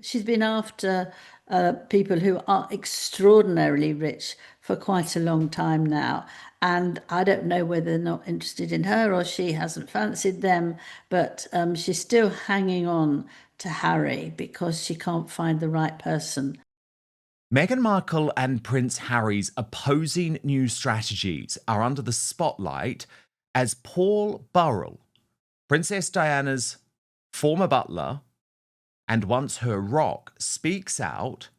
she's been after people who are extraordinarily rich for quite a long time now. And I don't know whether they're not interested in her or she hasn't fancied them, but she's still hanging on to Harry because she can't find the right person. Meghan Markle and Prince Harry's opposing news strategies are under the spotlight as Paul Burrell, Princess Diana's former butler and once her rock, speaks out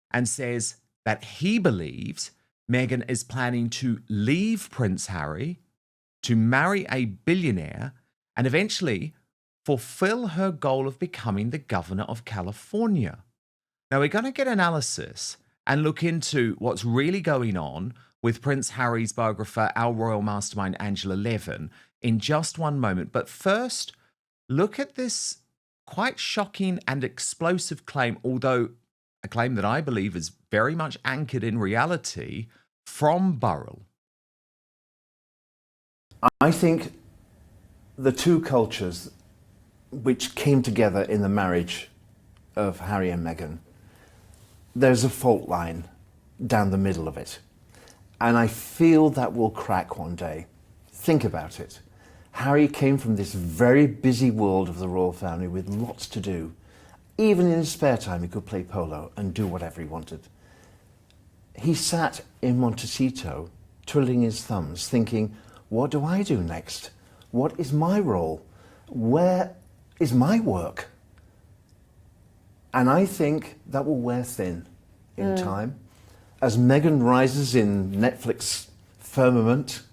and says that he believes Meghan is planning to leave Prince Harry to marry a billionaire and eventually fulfill her goal of becoming the governor of California. Now, we're going to get analysis and look into what's really going on with Prince Harry's biographer, our royal mastermind, Angela Levin, in just one moment. But first, look at this quite shocking and explosive claim, although a claim that I believe is very much anchored in reality, from Burrell. I think the two cultures which came together in the marriage of Harry and Meghan, there's a fault line down the middle of it. And I feel that will crack one day. Think about it. Harry came from this very busy world of the royal family with lots to do. Even in his spare time, he could play polo and do whatever he wanted. He sat in Montecito, twiddling his thumbs, thinking, what do I do next? What is my role? Where is my work? And I think that will wear thin in time. As Meghan rises in Netflix firmament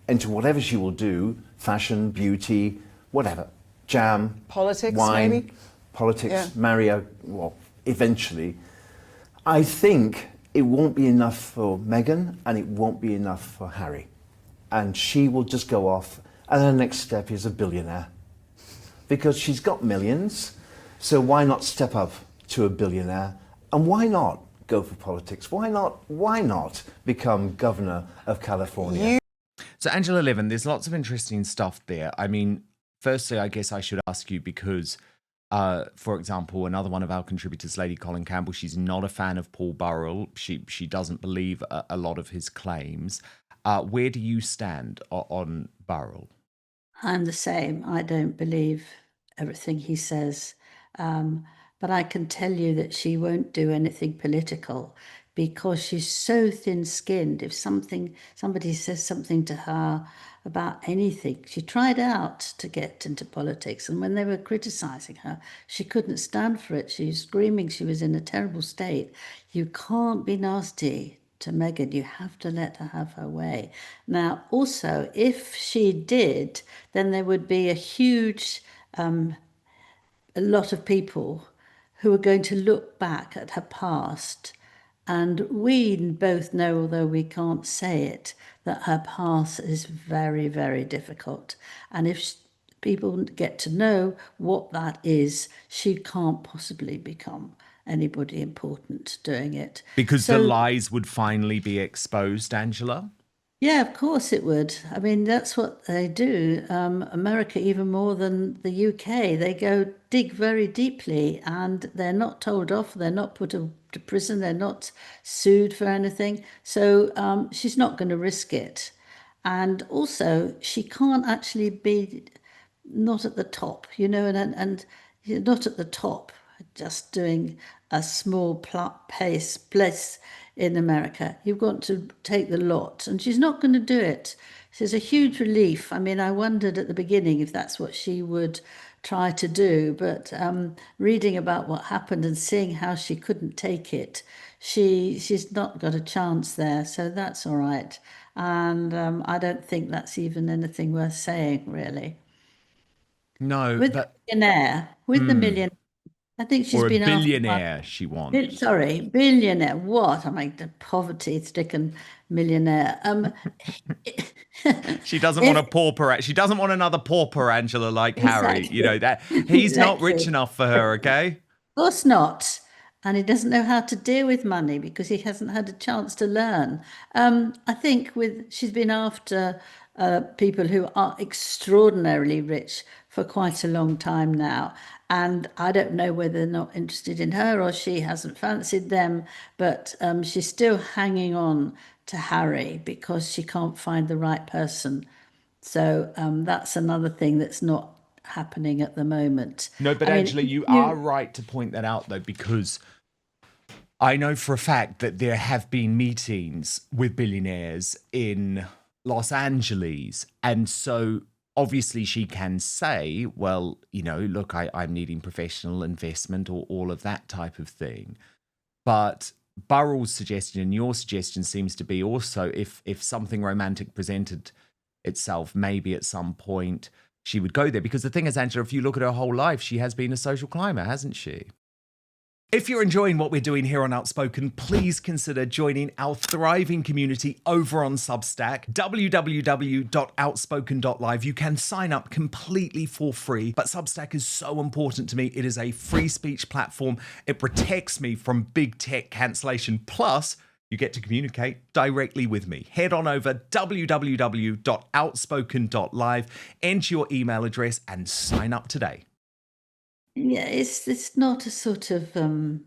into whatever she will do, fashion, beauty, whatever, jam, politics, wine, maybe? politics, Yeah. marry a, well, eventually. I think it won't be enough for Meghan and it won't be enough for Harry. And she will just go off and her next step is a billionaire. Because she's got millions, so why not step up to a billionaire? And why not go for politics? Why not become governor of California? So, Angela Levin, there's lots of interesting stuff there. I mean, firstly, I guess I should ask you because, for example, another one of our contributors, Lady Colin Campbell, she's not a fan of Paul Burrell. She doesn't believe a lot of his claims. Where do you stand on Burrell? I'm the same. I don't believe everything he says. But I can tell you that she won't do anything political because she's so thin-skinned. If somebody says something to her about anything, she tried out to get into politics, and when they were criticizing her, she couldn't stand for it. She was screaming. She was in a terrible state. You can't be nasty to Meghan. You have to let her have her way. Now, also, if she did, then there would be a huge a lot of people who are going to look back at her past. And we both know, although we can't say it, that her past is very, very difficult. And if people get to know what that is, she can't possibly become anybody important doing it. Because the lies would finally be exposed, Angela? Yeah, of course it would. I mean, that's what they do. America, even more than the UK, they go dig very deeply and they're not told off, they're not put to prison, they're not sued for anything. So she's not going to risk it. And also, she can't actually be not at the top, and you're not at the top just doing a small place in America. You've got to take the lot, and she's not going to do it. She's a huge relief. I mean, I wondered at the beginning if that's what she would try to do, but reading about what happened and seeing how she couldn't take it, she's not got a chance there, so that's all right. And I don't think that's even anything worth saying, really. No, With the but millionaire, with the million, I think she's or a been after one. billionaire she wants. Sorry, billionaire. What? I mean, the poverty-stricken millionaire. She doesn't want If a pauper. She doesn't want another pauper, Angela, like Harry. You know exactly, that he's not rich exactly. enough for her. Okay. Of course not. And he doesn't know how to deal with money because he hasn't had a chance to learn. I think she's been after people who are extraordinarily rich for quite a long time now. And I don't know whether they're not interested in her or she hasn't fancied them, but she's still hanging on to Harry because she can't find the right person. So that's another thing that's not happening at the moment. No, but I mean, Angela, you are right to point that out, though, because I know for a fact that there have been meetings with billionaires in Los Angeles. And so obviously she can say, well, look, I'm needing professional investment or all of that type of thing. But Burrell's suggestion and your suggestion seems to be also if something romantic presented itself, maybe at some point she would go there. Because the thing is, Angela, if you look at her whole life, she has been a social climber, hasn't she? If you're enjoying what we're doing here on Outspoken, please consider joining our thriving community over on Substack, www.outspoken.live. You can sign up completely for free, but Substack is so important to me. It is a free speech platform. It protects me from big tech cancellation. Plus, you get to communicate directly with me. Head on over www.outspoken.live, enter your email address, and sign up today. Yeah, it's not a sort of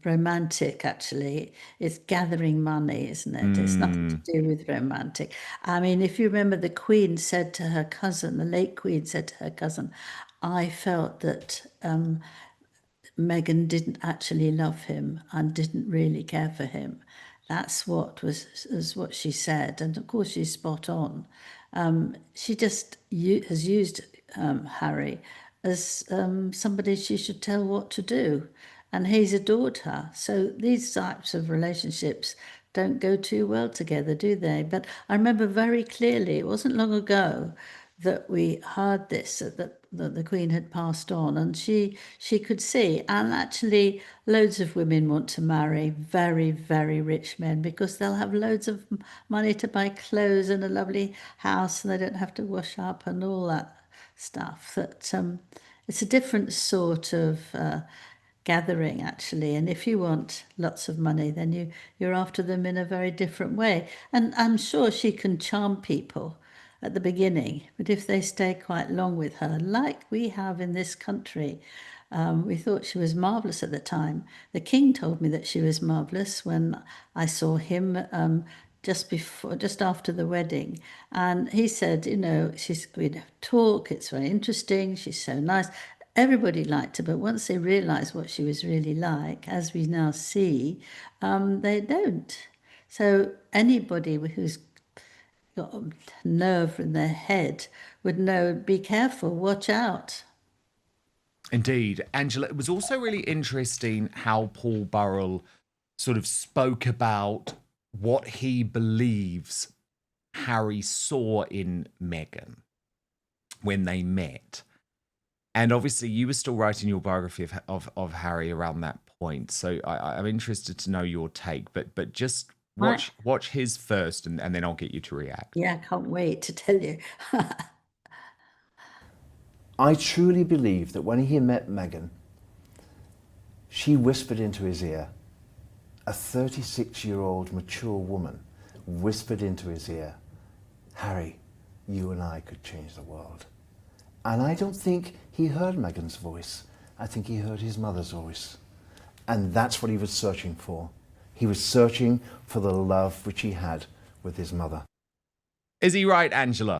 romantic, actually. It's gathering money, isn't it? It's nothing to do with romantic. I mean, if you remember, the Queen said to her cousin, the late Queen said to her cousin, I felt that Meghan didn't actually love him and didn't really care for him. That's was what she said, and of course she's spot on. She just has used Harry as somebody she should tell what to do, and he's adored her. So these types of relationships don't go too well together, do they? But I remember very clearly, it wasn't long ago that we heard this, that the Queen had passed on, and she could see. And actually, loads of women want to marry very, very rich men because they'll have loads of money to buy clothes and a lovely house, and they don't have to wash up and all that stuff. That it's a different sort of gathering, actually. And if you want lots of money, then you're after them in a very different way. And I'm sure she can charm people at the beginning, but if they stay quite long with her, like we have in this country, we thought she was marvelous at the time. The King told me that she was marvelous when I saw him just after the wedding, and he said, we'd talk. It's very interesting. She's so nice. Everybody liked her, but once they realised what she was really like, as we now see, they don't. So anybody who's got a nerve in their head would know, be careful, watch out. Indeed. Angela, it was also really interesting how Paul Burrell sort of spoke about what he believes Harry saw in Meghan when they met. And obviously, you were still writing your biography of Harry around that point. So I'm interested to know your take, but just watch his first, and then I'll get you to react. Yeah, I can't wait to tell you. I truly believe that when he met Meghan, she whispered into his ear. A 36-year-old mature woman whispered into his ear, Harry, you and I could change the world. And I don't think he heard Meghan's voice. I think he heard his mother's voice. And that's what he was searching for. He was searching for the love which he had with his mother. Is he right, Angela?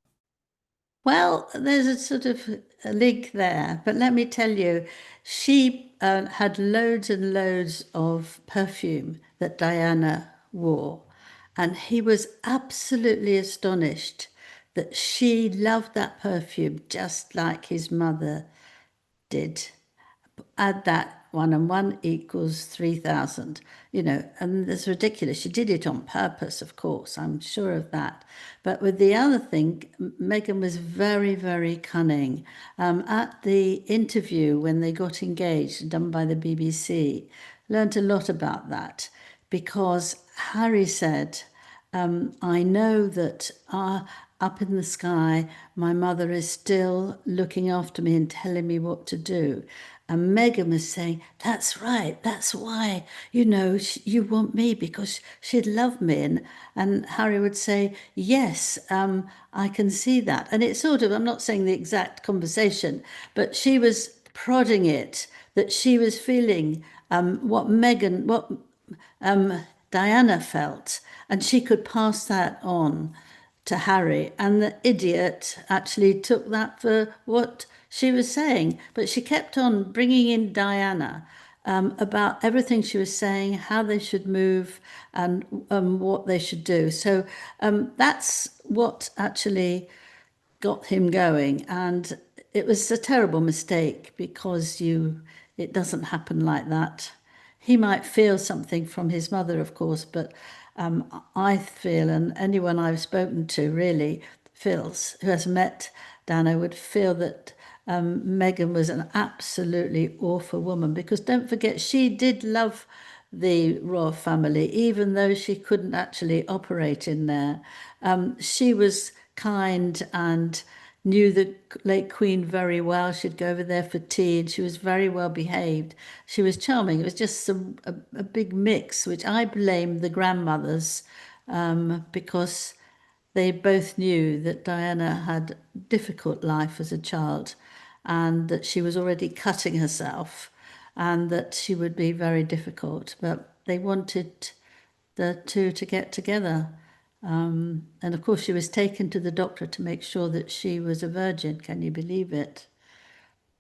Well, there's a sort of a link there, but let me tell you, she had loads and loads of perfume that Diana wore, and he was absolutely astonished that she loved that perfume just like his mother did. Add that, 1 and 1 equals 3,000, and it's ridiculous. She did it on purpose, of course, I'm sure of that. But with the other thing, Meghan was very, very cunning. At the interview when they got engaged, done by the BBC, learned a lot about that, because Harry said, I know that up in the sky, my mother is still looking after me and telling me what to do. And Meghan was saying, that's right, that's why, you want me because she'd love me. And Harry would say, yes, I can see that. And it's sort of, I'm not saying the exact conversation, but she was prodding it that she was feeling what Diana felt, and she could pass that on to Harry. And the idiot actually took that for what she was saying, but she kept on bringing in Diana. About everything she was saying, how they should move, and what they should do. So that's what actually got him going. And it was a terrible mistake because it doesn't happen like that. He might feel something from his mother, of course, but I feel, and anyone I've spoken to really feels, who has met Dana, would feel that Meghan was an absolutely awful woman, because don't forget, she did love the royal family, even though she couldn't actually operate in there. She was kind and knew the late Queen very well. She'd go over there for tea, and she was very well behaved. She was charming. It was just a big mix, which I blame the grandmothers, because they both knew that Diana had a difficult life as a child, and that she was already cutting herself, and that she would be very difficult. But they wanted the two to get together. And of course, she was taken to the doctor to make sure that she was a virgin. Can you believe it?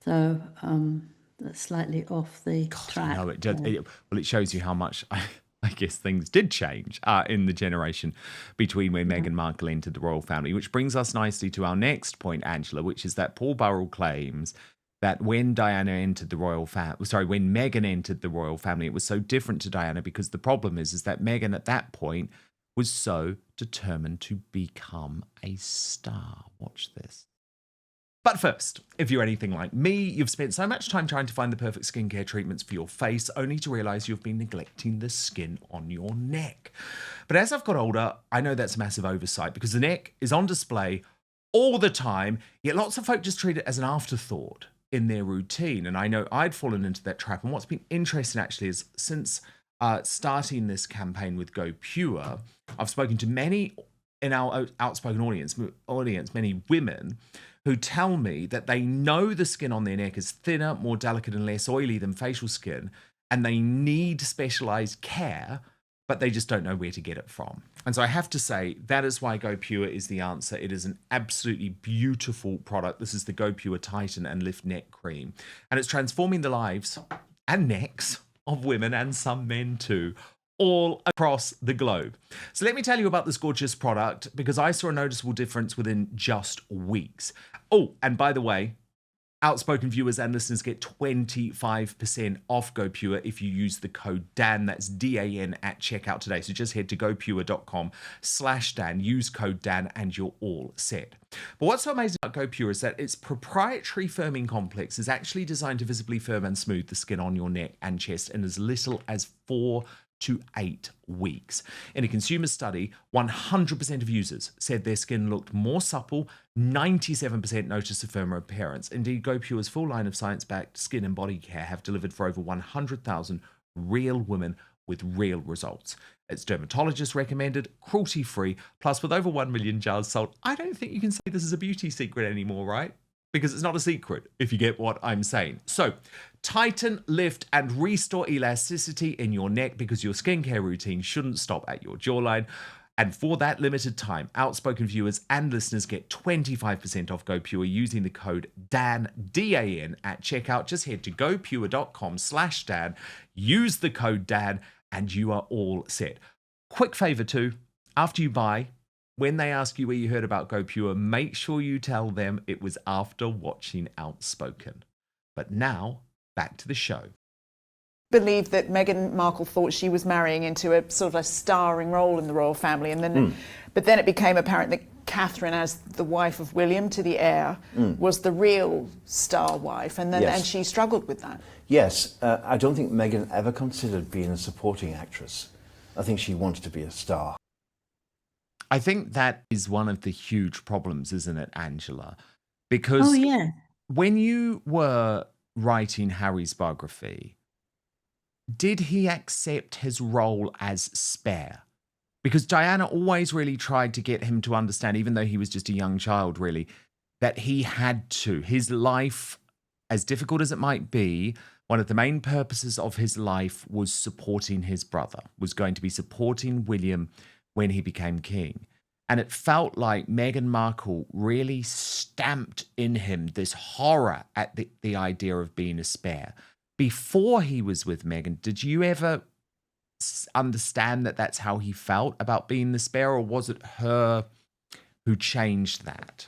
So that's slightly off the track. No, it shows you how much I guess things did change in the generation between when Meghan Markle entered the royal family, which brings us nicely to our next point, Angela, which is that Paul Burrell claims that when Meghan entered the royal family, it was so different to Diana because the problem is that Meghan at that point was so determined to become a star. Watch this. But first, if you're anything like me, you've spent so much time trying to find the perfect skincare treatments for your face, only to realise you've been neglecting the skin on your neck. But as I've got older, I know that's a massive oversight because the neck is on display all the time, yet lots of folk just treat it as an afterthought in their routine. And I know I'd fallen into that trap. And what's been interesting actually is since starting this campaign with Go Pure, I've spoken to many in our Outspoken audience, many women who tell me that they know the skin on their neck is thinner, more delicate and less oily than facial skin, and they need specialized care, but they just don't know where to get it from. And so I have to say, that is why Go Pure is the answer. It is an absolutely beautiful product. This is the Go Pure Tighten and Lift Neck Cream, and it's transforming the lives and necks of women and some men too, all across the globe. So let me tell you about this gorgeous product because I saw a noticeable difference within just weeks. Oh, and by the way, Outspoken viewers and listeners get 25% off Go Pure if you use the code DAN, that's DAN, at checkout today. So just head to gopure.com/Dan, use code DAN, and you're all set. But what's so amazing about Go Pure is that its proprietary firming complex is actually designed to visibly firm and smooth the skin on your neck and chest in as little as 4 to 8 weeks. In a consumer study, 100% of users said their skin looked more supple, 97% noticed a firmer appearance. Indeed, Go Pure's full line of science-backed skin and body care have delivered for over 100,000 real women with real results. It's dermatologist recommended, cruelty-free, plus with over 1 million jars sold, I don't think you can say this is a beauty secret anymore, right? Because it's not a secret, if you get what I'm saying. So, tighten, lift, and restore elasticity in your neck because your skincare routine shouldn't stop at your jawline. And for that limited time, Outspoken viewers and listeners get 25% off Go Pure using the code DAN, D-A-N, at checkout. Just head to gopure.com/Dan, use the code DAN, and you are all set. Quick favor too, after you buy, when they ask you where you heard about Go Pure, make sure you tell them it was after watching Outspoken. But now, back to the show. Believe that Meghan Markle thought she was marrying into a sort of a starring role in the royal family, and then, but then it became apparent that Catherine, as the wife of William to the heir, was the real star wife, and then and she struggled with that. Yes, I don't think Meghan ever considered being a supporting actress. I think she wanted to be a star. I think that is one of the huge problems, isn't it, Angela? Because when you were writing Harry's biography, did he accept his role as spare? Because Diana always really tried to get him to understand, even though he was just a young child, really, that he had to. His life, as difficult as it might be, one of the main purposes of his life was supporting his brother, was going to be supporting William when he became king. And it felt like Meghan Markle really stamped in him this horror at the idea of being a spare. Before he was with Meghan, did you ever understand that that's how he felt about being the spare, or was it her who changed that?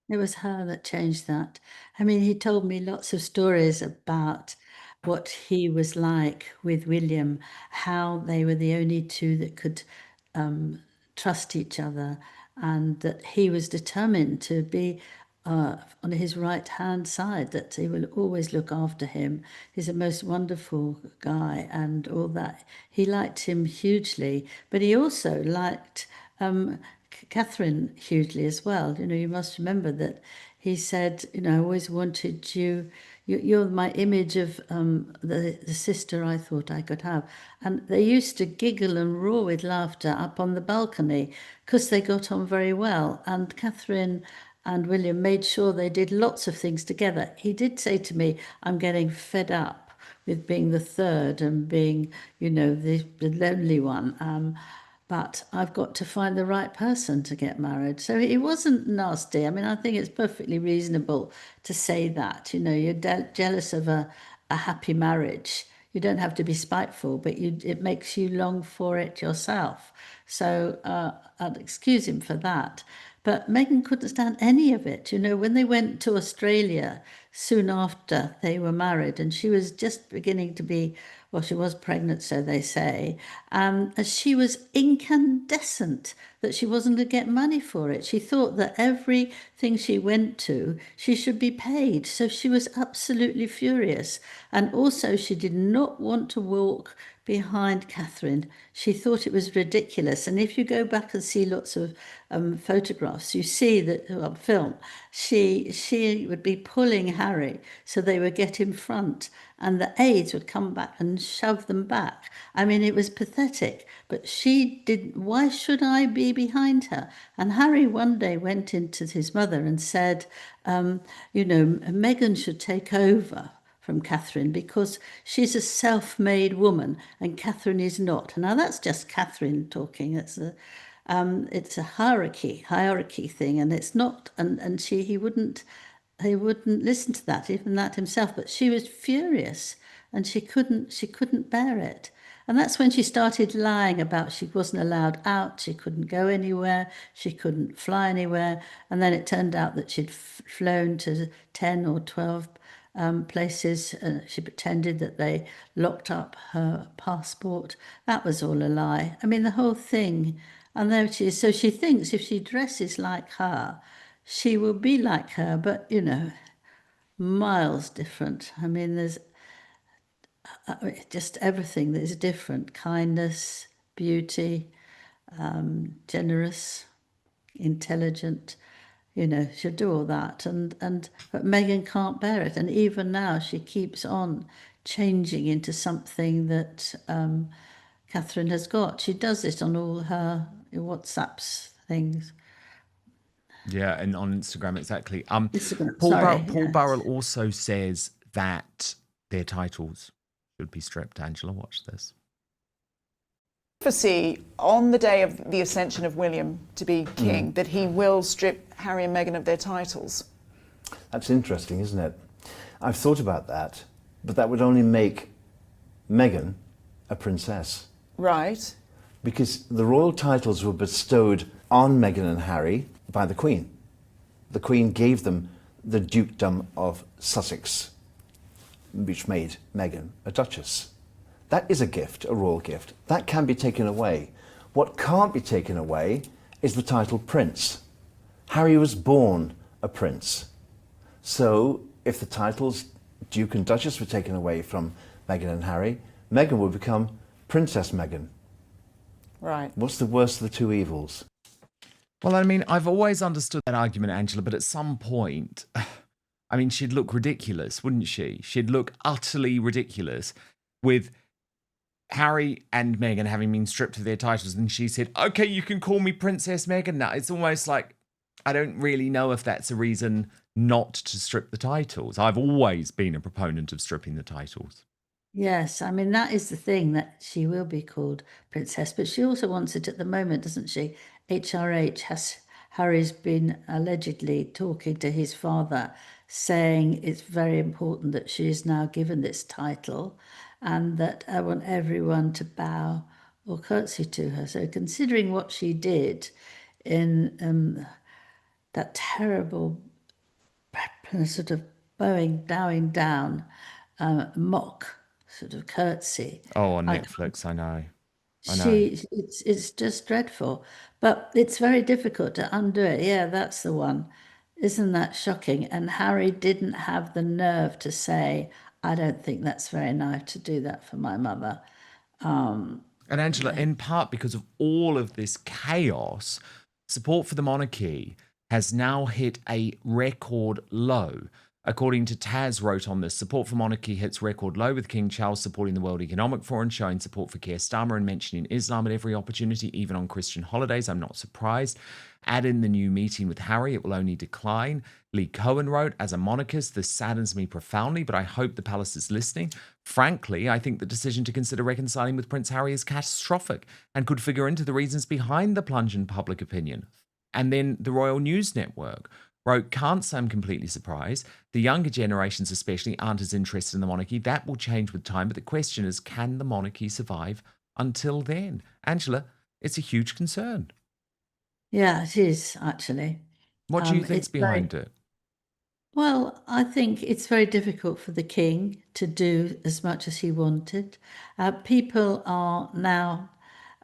It was her that changed that. I mean, he told me lots of stories about what he was like with William, how they were the only two that could trust each other, and that he was determined to be on his right-hand side, that he will always look after him. He's a most wonderful guy and all that. He liked him hugely, but he also liked Catherine hugely as well. You know, you must remember that he said, you know, I always wanted you're my image of the sister I thought I could have. And they used to giggle and roar with laughter up on the balcony because they got on very well. And Catherine and William made sure they did lots of things together. He did say to me, I'm getting fed up with being the third and being, you know, the lonely one. But I've got to find the right person to get married. So he wasn't nasty. I mean, I think it's perfectly reasonable to say that. You know, you're jealous of a happy marriage. You don't have to be spiteful, but it makes you long for it yourself. So I'd excuse him for that. But Meghan couldn't stand any of it. You know, when they went to Australia soon after they were married, and she was just beginning to be, well, she was pregnant, so they say, she was incandescent that she wasn't going to get money for it. She thought that everything she went to, she should be paid. So she was absolutely furious. And also, she did not want to walk behind Catherine. She thought it was ridiculous. And if you go back and see lots of photographs, you see that on film, she would be pulling Harry so they would get in front, and the aides would come back and shove them back. I mean, it was pathetic, but she did. Why should I be behind her? And Harry one day went into his mother and said, you know, Meghan should take over from Catherine because she's a self-made woman and Catherine is not. Now that's just Catherine talking. It's a hierarchy thing, and it's not. And he wouldn't listen to that, even that himself. But she was furious, and she couldn't bear it. And that's when she started lying about she wasn't allowed out, she couldn't go anywhere, she couldn't fly anywhere. And then it turned out that she'd flown to 10 or 12 places. She pretended that they locked up her passport. That was all a lie. I mean, the whole thing. And there she is. So she thinks if she dresses like her, she will be like her, but, you know, miles different. I mean, there's just everything that is different. Kindness, beauty, generous, intelligent. You know, she'll do all that, but Meghan can't bear it, and even now she keeps on changing into something that Catherine has got. She does it on all her WhatsApps things. Yeah, and on Instagram, exactly. Instagram, Paul yes. Burrell also says that their titles should be stripped. Angela, watch this. Prophecy on the day of the ascension of William to be king that he will strip Harry and Meghan of their titles. That's interesting, isn't it? I've thought about that, but that would only make Meghan a princess. Right. Because the royal titles were bestowed on Meghan and Harry by the Queen. The Queen gave them the Dukedom of Sussex, which made Meghan a duchess. That is a gift, a royal gift. That can be taken away. What can't be taken away is the title prince. Harry was born a prince. So if the titles Duke and Duchess were taken away from Meghan and Harry, Meghan would become Princess Meghan. Right. What's the worst of the two evils? Well, I mean, I've always understood that argument, Angela, but at some point, I mean, she'd look ridiculous, wouldn't she? She'd look utterly ridiculous with Harry and Meghan having been stripped of their titles, and she said, okay, you can call me Princess Meghan now. It's almost like, I don't really know if that's a reason not to strip the titles. I've always been a proponent of stripping the titles. Yes, I mean, that is the thing, that she will be called Princess, but she also wants it at the moment, doesn't she? Harry's been allegedly talking to his father, saying it's very important that she is now given this title and that I want everyone to bow or curtsy to her. So considering what she did in that terrible sort of bowing down mock sort of curtsy. Oh, on I Netflix, I know. it's just dreadful, but it's very difficult to undo it. Yeah, that's the one. Isn't that shocking? And Harry didn't have the nerve to say, I don't think that's very nice to do that for my mother. And Angela, in part because of all of this chaos, support for the monarchy has now hit a record low. According to Taz wrote on this, support for monarchy hits record low, with King Charles supporting the World Economic Forum, showing support for Keir Starmer and mentioning Islam at every opportunity, even on Christian holidays. I'm not surprised. Add in the new meeting with Harry, it will only decline. Lee Cohen wrote, as a monarchist, this saddens me profoundly, but I hope the palace is listening. Frankly, I think the decision to consider reconciling with Prince Harry is catastrophic and could figure into the reasons behind the plunge in public opinion. And then the Royal News Network wrote, can't say I'm completely surprised. The younger generations especially aren't as interested in the monarchy. That will change with time, but the question is, can the monarchy survive until then? Angela, it's a huge concern. Yeah, it is, actually. What do you think's It's very, behind it? well, I think it's very difficult for the king to do as much as he wanted. People are now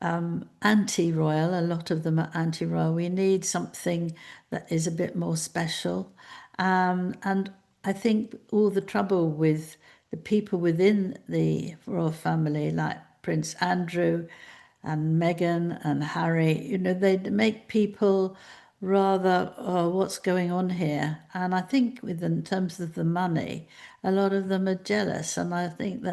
anti-royal. A lot of them are anti-royal. We need something that is a bit more special. And I think all the trouble with the people within the royal family, like Prince Andrew and Meghan and Harry, they make people rather, oh, what's going on here? And I think in terms of the money, a lot of them are jealous, and I think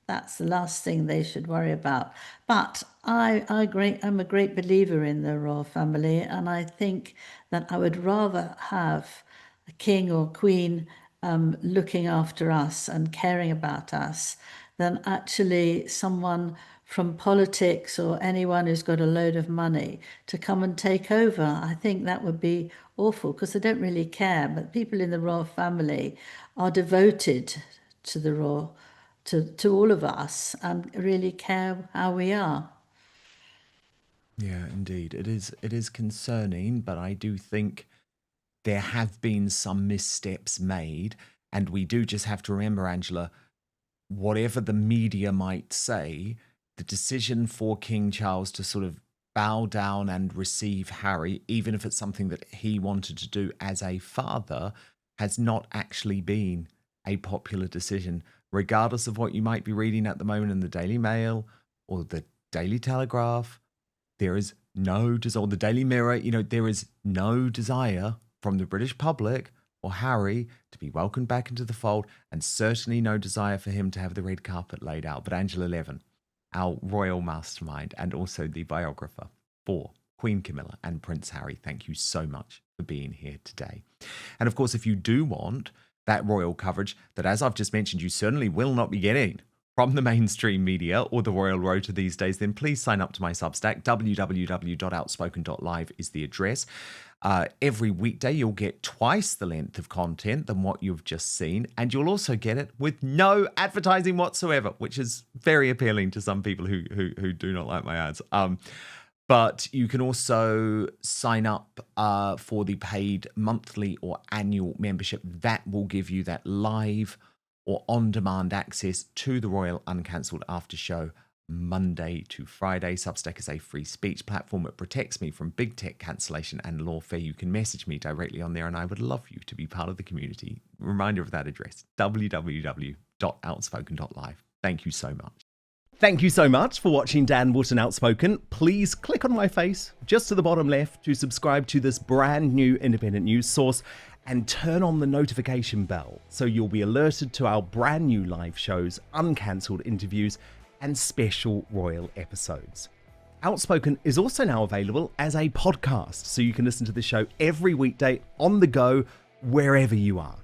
that's the last thing they should worry about. But I'm a great believer in the royal family, and I think that I would rather have a king or queen looking after us and caring about us than actually someone from politics or anyone who's got a load of money to come and take over. I think that would be awful because they don't really care. But people in the royal family are devoted to the royal, to all of us, and really care how we are. Yeah, indeed. It is concerning, but I do think there have been some missteps made, and we do just have to remember, Angela, whatever the media might say, the decision for King Charles to sort of bow down and receive Harry, even if it's something that he wanted to do as a father, has not actually been a popular decision, regardless of what you might be reading at the moment in the Daily Mail or the Daily Telegraph. There is no desire, the Daily Mirror, there is no desire from the British public or Harry to be welcomed back into the fold, and certainly no desire for him to have the red carpet laid out. But Angela Levin, our royal mastermind and also the biographer for Queen Camilla and Prince Harry, thank you so much for being here today. And of course, if you do want that royal coverage that, as I've just mentioned, you certainly will not be getting from the mainstream media or the Royal Rota these days, then please sign up to my Substack. www.outspoken.live is the address. Every weekday, you'll get twice the length of content than what you've just seen, and you'll also get it with no advertising whatsoever, which is very appealing to some people who do not like my ads. But you can also sign up for the paid monthly or annual membership. That will give you that live or on-demand access to the Royal Uncancelled After Show Monday to Friday. Substack is a free speech platform. It protects me from big tech cancellation and lawfare. You can message me directly on there, and I would love you to be part of the community. Reminder of that address, www.outspoken.live. Thank you so much. Thank you so much for watching Dan Wootton Outspoken. Please click on my face just to the bottom left to subscribe to this brand new independent news source, and turn on the notification bell so you'll be alerted to our brand new live shows, uncancelled interviews, and special royal episodes. Outspoken is also now available as a podcast, so you can listen to the show every weekday on the go wherever you are.